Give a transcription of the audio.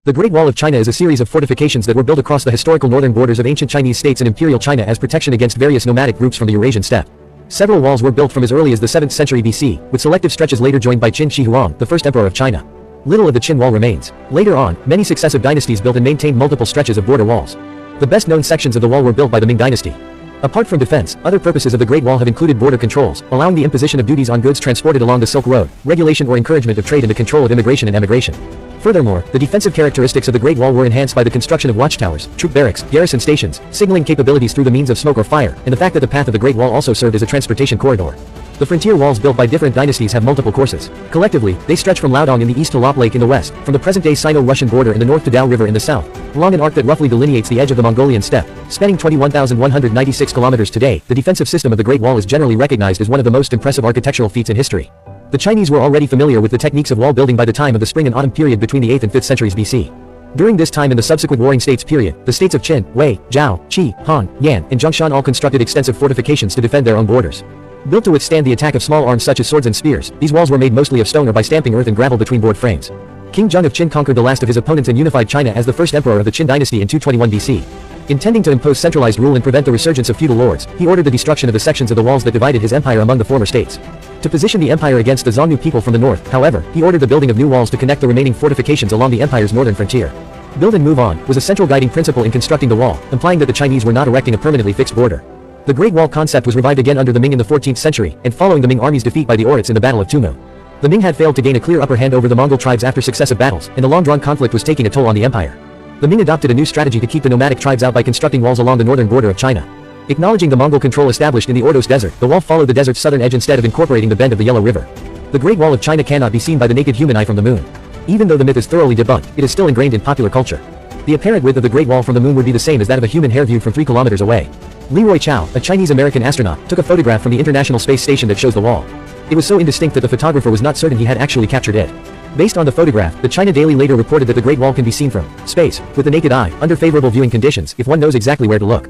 The Great Wall of China is a series of fortifications that were built across the historical northern borders of ancient Chinese states and imperial China as protection against various nomadic groups from the Eurasian steppe. Several walls were built from as early as the 7th century BC, with selective stretches later joined by Qin Shi Huang, the first emperor of China. Little of the Qin wall remains. Later on, many successive dynasties built and maintained multiple stretches of border walls. The best-known sections of the wall were built by the Ming dynasty. Apart from defense, other purposes of the Great Wall have included border controls, allowing the imposition of duties on goods transported along the Silk Road, regulation or encouragement of trade and the control of immigration and emigration. Furthermore, the defensive characteristics of the Great Wall were enhanced by the construction of watchtowers, troop barracks, garrison stations, signaling capabilities through the means of smoke or fire, and the fact that the path of the Great Wall also served as a transportation corridor. The frontier walls built by different dynasties have multiple courses. Collectively, they stretch from Liaodong in the east to Lop Lake in the west, from the present-day Sino-Russian border in the north to Dao River in the south, along an arc that roughly delineates the edge of the Mongolian steppe, spanning 21,196 kilometers today. The defensive system of the Great Wall is generally recognized as one of the most impressive architectural feats in history. The Chinese were already familiar with the techniques of wall building by the time of the spring and autumn period between the 8th and 5th centuries BC. During this time and the subsequent Warring States period, the states of Qin, Wei, Zhao, Qi, Han, Yan, and Zhongshan all constructed extensive fortifications to defend their own borders. Built to withstand the attack of small arms such as swords and spears, these walls were made mostly of stone or by stamping earth and gravel between board frames. King Zheng of Qin conquered the last of his opponents and unified China as the first emperor of the Qin dynasty in 221 BC. Intending to impose centralized rule and prevent the resurgence of feudal lords, he ordered the destruction of the sections of the walls that divided his empire among the former states. To position the empire against the Xiongnu people from the north, however, he ordered the building of new walls to connect the remaining fortifications along the empire's northern frontier. Build and move on was a central guiding principle in constructing the wall, implying that the Chinese were not erecting a permanently fixed border. The Great Wall concept was revived again under the Ming in the 14th century, and following the Ming army's defeat by the Oirats in the Battle of Tumu. The Ming had failed to gain a clear upper hand over the Mongol tribes after successive battles, and the long-drawn conflict was taking a toll on the empire. The Ming adopted a new strategy to keep the nomadic tribes out by constructing walls along the northern border of China. Acknowledging the Mongol control established in the Ordos Desert, the wall followed the desert's southern edge instead of incorporating the bend of the Yellow River. The Great Wall of China cannot be seen by the naked human eye from the moon. Even though the myth is thoroughly debunked, it is still ingrained in popular culture. The apparent width of the Great Wall from the moon would be the same as that of a human hair viewed from 3 kilometers away. Leroy Chow, a Chinese-American astronaut, took a photograph from the International Space Station that shows the wall. It was so indistinct that the photographer was not certain he had actually captured it. Based on the photograph, the China Daily later reported that the Great Wall can be seen from space, with the naked eye, under favorable viewing conditions, if one knows exactly where to look.